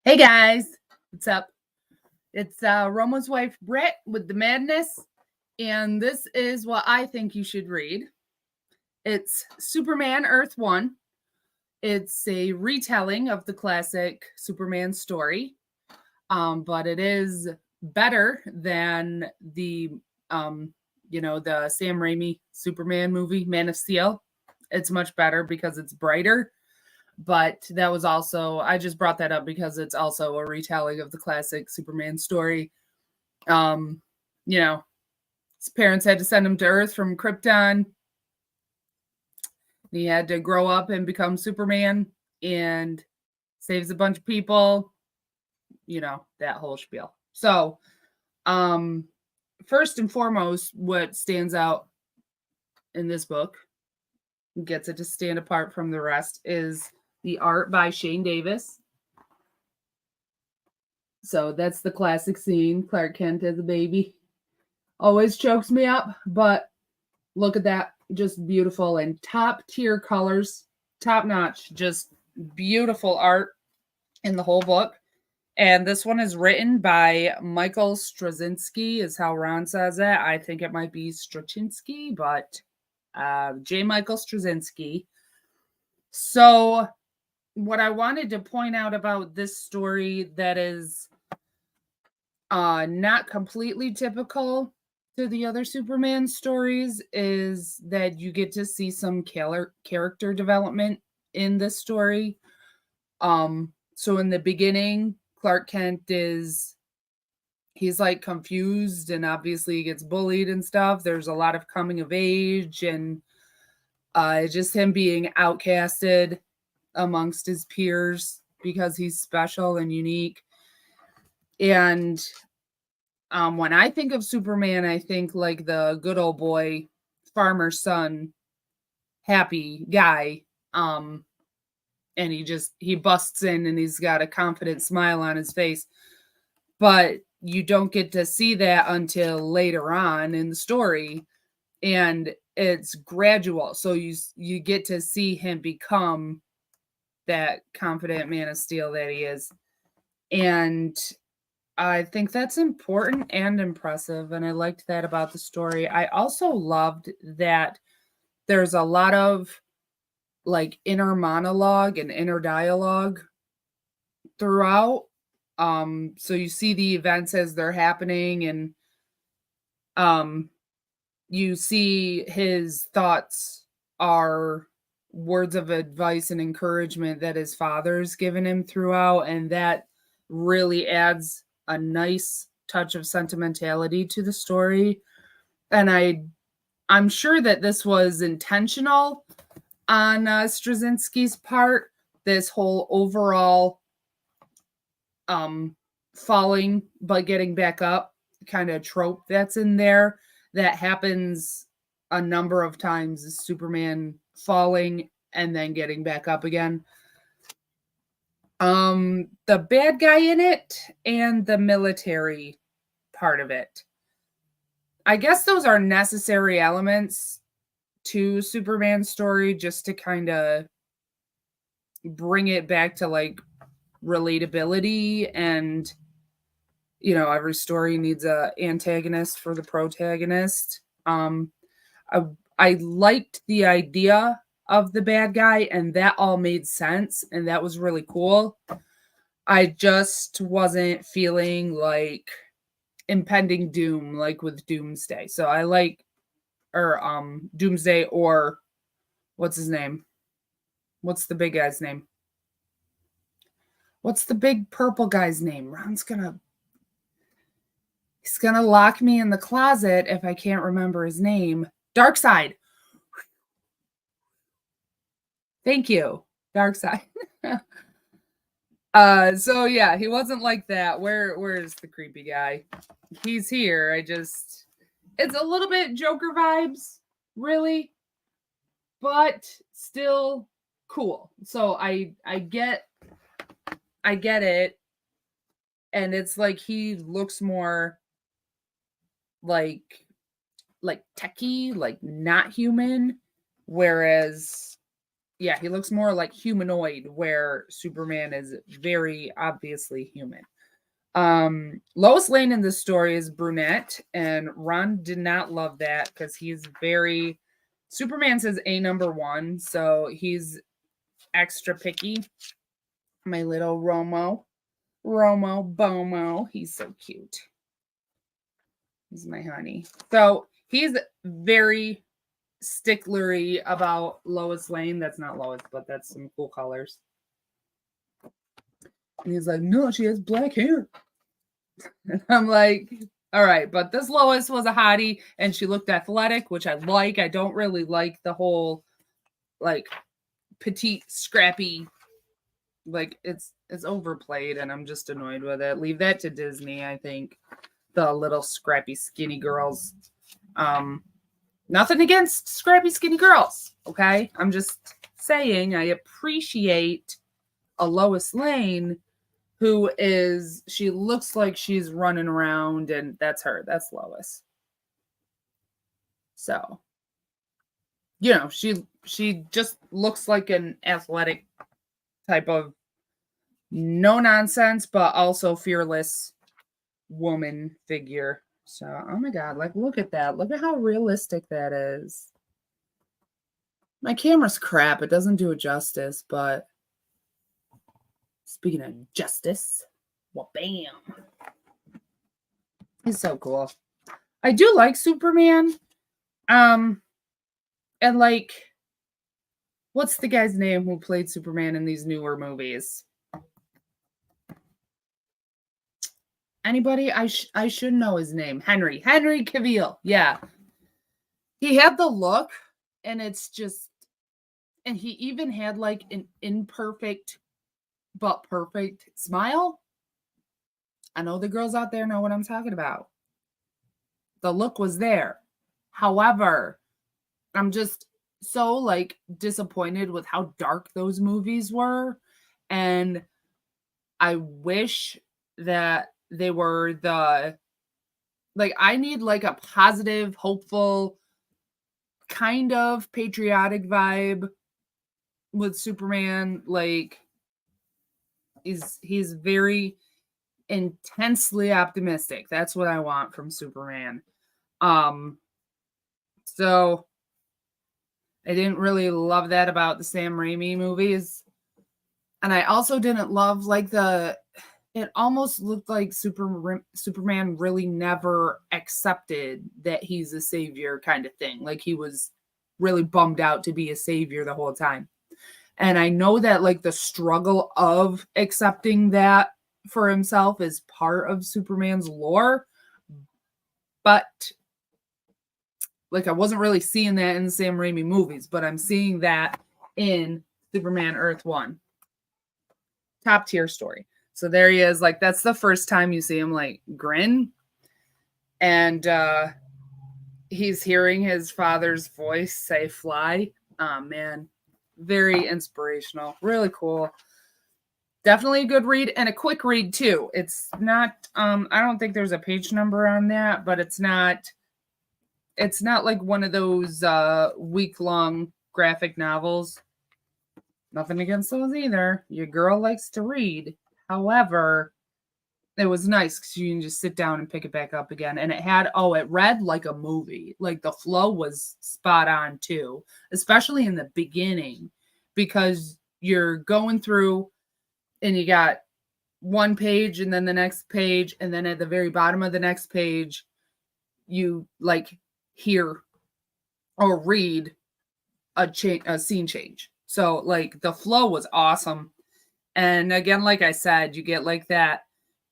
Hey guys, what's up? It's Roma's wife Britt with the madness, and this is what I think you should read. It's Superman Earth 1. It's a retelling of the classic Superman story, but it is better than the the Sam Raimi Superman movie, Man of Steel. It's much better because it's brighter. But that was also, I just brought that up because it's also a retelling of the classic Superman story. His parents had to send him to Earth from Krypton. He had to grow up and become Superman and saves a bunch of people. That whole spiel. So, first and foremost, what stands out in this book, gets it to stand apart from the rest, is the art by Shane Davis. So that's the classic scene. Clark Kent as a baby. Always chokes me up, but look at that. Just beautiful and top tier colors. Top notch. Just beautiful art in the whole book. And this one is written by Michael Straczynski, is how Ron says it. I think it might be Straczynski, but J. Michael Straczynski. So what I wanted to point out about this story that is not completely typical to the other Superman stories is that you get to see some character development in this story. So in the beginning, Clark Kent he's like confused and obviously he gets bullied and stuff. There's a lot of coming of age and just him being outcasted amongst his peers because he's special and unique. And when I think of Superman, I think like the good old boy, farmer's son, happy guy. And he busts in and he's got a confident smile on his face. But you don't get to see that until later on in the story. And it's gradual. So you get to see him become that confident Man of Steel that he is. And I think that's important and impressive. And I liked that about the story. I also loved that there's a lot of like inner monologue and inner dialogue throughout. So you see the events as they're happening and you see his thoughts are words of advice and encouragement that his father's given him throughout, and that really adds a nice touch of sentimentality to the story. And I'm sure that this was intentional on Straczynski's part, this whole overall falling but getting back up kind of trope that's in there that happens a number of times, is Superman falling and then getting back up again. The bad guy in it and the military part of it, I guess those are necessary elements to Superman's story just to kind of bring it back to like relatability, and every story needs a antagonist for the protagonist. I liked the idea of the bad guy, and that all made sense, and that was really cool. I just wasn't feeling like impending doom like with Doomsday. So I like Doomsday, or what's his name? What's the big guy's name? What's the big purple guy's name? He's gonna lock me in the closet if I can't remember his name. Darkseid. Thank you. Darkseid. So yeah, he wasn't like that. Where's the creepy guy? He's here. It's a little bit Joker vibes, really, but still cool. So I get it. And it's like he looks more like techie, like not human, whereas yeah, he looks more like humanoid, where Superman is very obviously human. Lois Lane in this story is brunette, and Ron did not love that because he's very Superman says a number one, so he's extra picky. My little Romo Bomo, he's so cute. He's my honey. So he's very sticklery about Lois Lane. That's not Lois, but that's some cool colors. And he's like, no, she has black hair. And I'm like, all right, but this Lois was a hottie and she looked athletic, which I like. I don't really like the whole like petite, scrappy, like it's overplayed and I'm just annoyed with it. Leave that to Disney, I think. The little scrappy skinny girls. Nothing against scrappy skinny girls, okay? I'm just saying I appreciate a Lois Lane who is, she looks like she's running around, and that's her. That's Lois. So, you know, she just looks like an athletic type of no nonsense, but also fearless woman figure. So, oh my God, like, look at that. Look at how realistic that is. My camera's crap. It doesn't do it justice, but speaking of justice, well, bam. He's so cool. I do like Superman. And like, what's the guy's name who played Superman in these newer movies? Anybody? I should know his name. Henry Cavill. Yeah. He had the look, and it's just, and he even had like an imperfect but perfect smile. I know the girls out there know what I'm talking about. The look was there. However, I'm just so like disappointed with how dark those movies were. And I wish that they were the, like, I need like a positive, hopeful, kind of patriotic vibe with Superman. Like, he's very intensely optimistic. That's what I want from Superman. So I didn't really love that about the Sam Raimi movies. And I also didn't love like it almost looked like Superman really never accepted that he's a savior kind of thing. Like he was really bummed out to be a savior the whole time. And I know that like the struggle of accepting that for himself is part of Superman's lore, but like I wasn't really seeing that in the Sam Raimi movies, but I'm seeing that in Superman Earth 1. Top tier story. So there he is. Like that's the first time you see him like grin. And he's hearing his father's voice say fly. Oh man. Very inspirational. Really cool. Definitely a good read and a quick read too. It's not I don't think there's a page number on that, but it's not like one of those week-long graphic novels. Nothing against those either. Your girl likes to read. However, it was nice because you can just sit down and pick it back up again. And it read like a movie. Like the flow was spot on too, especially in the beginning, because you're going through and you got one page and then the next page. And then at the very bottom of the next page, you like hear or read a scene change. So like the flow was awesome. And again, like I said, you get like that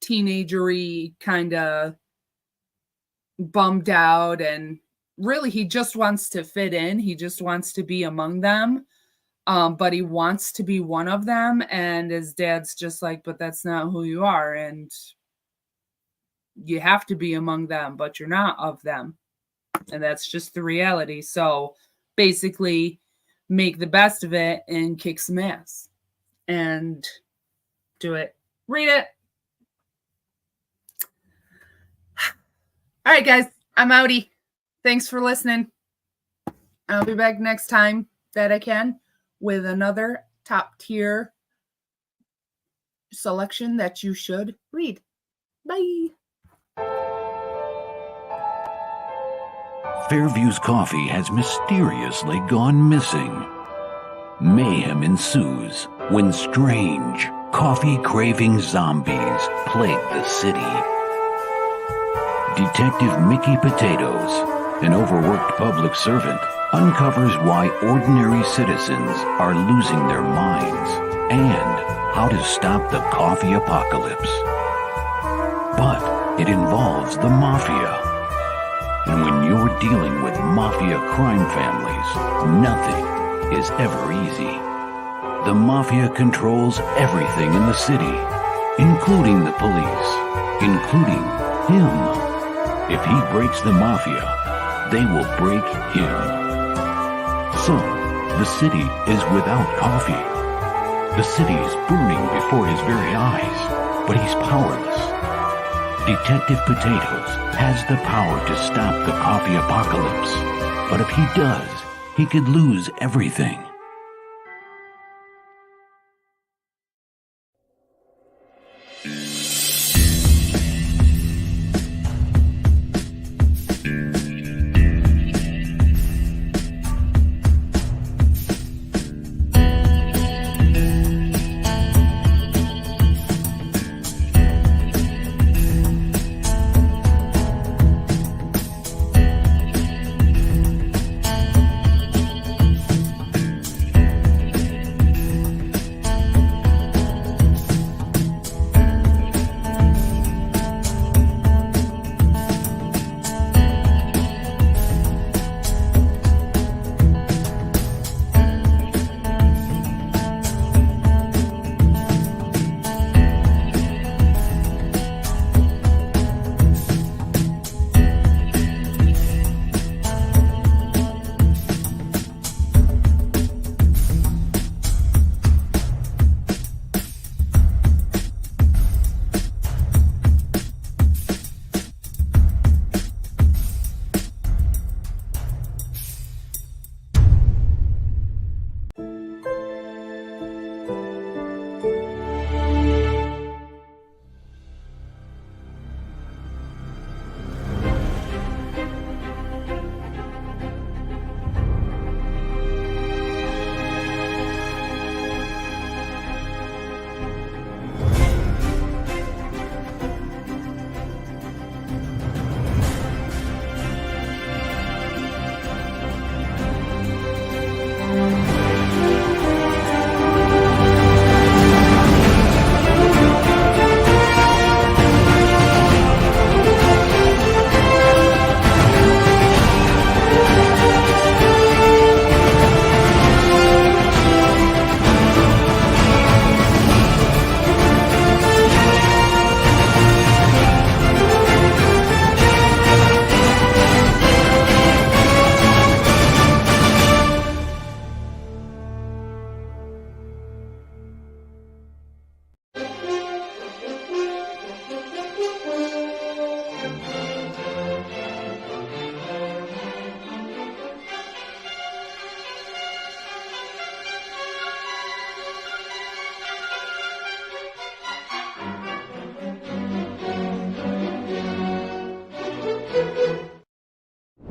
teenagery kind of bummed out, and really he just wants to fit in. He just wants to be among them. But he wants to be one of them. And his dad's just like, but that's not who you are. And you have to be among them, but you're not of them. And that's just the reality. So basically make the best of it and kick some ass and do it. Read it. All right, guys, I'm outie. Thanks for listening. I'll be back next time that I can with another top tier selection that you should read. Bye. Fairview's coffee has mysteriously gone missing. Mayhem ensues when strange, coffee-craving zombies plague the city. Detective Mickey Potatoes, an overworked public servant, uncovers why ordinary citizens are losing their minds and how to stop the coffee apocalypse. But it involves the mafia. And when you're dealing with mafia crime families, nothing is ever easy. The mafia controls everything in the city, including the police, including him. If he breaks the mafia, they will break him. So, the city is without coffee. The city is burning before his very eyes, but he's powerless. Detective Potatoes has the power to stop the coffee apocalypse, but if he does, he could lose everything.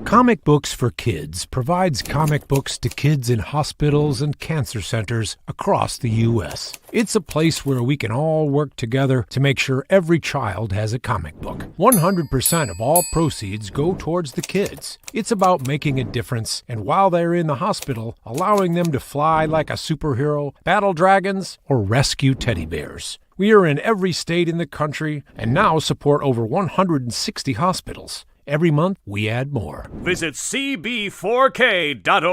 Comic Books for Kids provides comic books to kids in hospitals and cancer centers across the U.S. It's a place where we can all work together to make sure every child has a comic book. 100% of all proceeds go towards the kids. It's about making a difference, and while they're in the hospital, allowing them to fly like a superhero, battle dragons, or rescue teddy bears. We are in every state in the country and now support over 160 hospitals. Every month, we add more. Visit cb4k.org.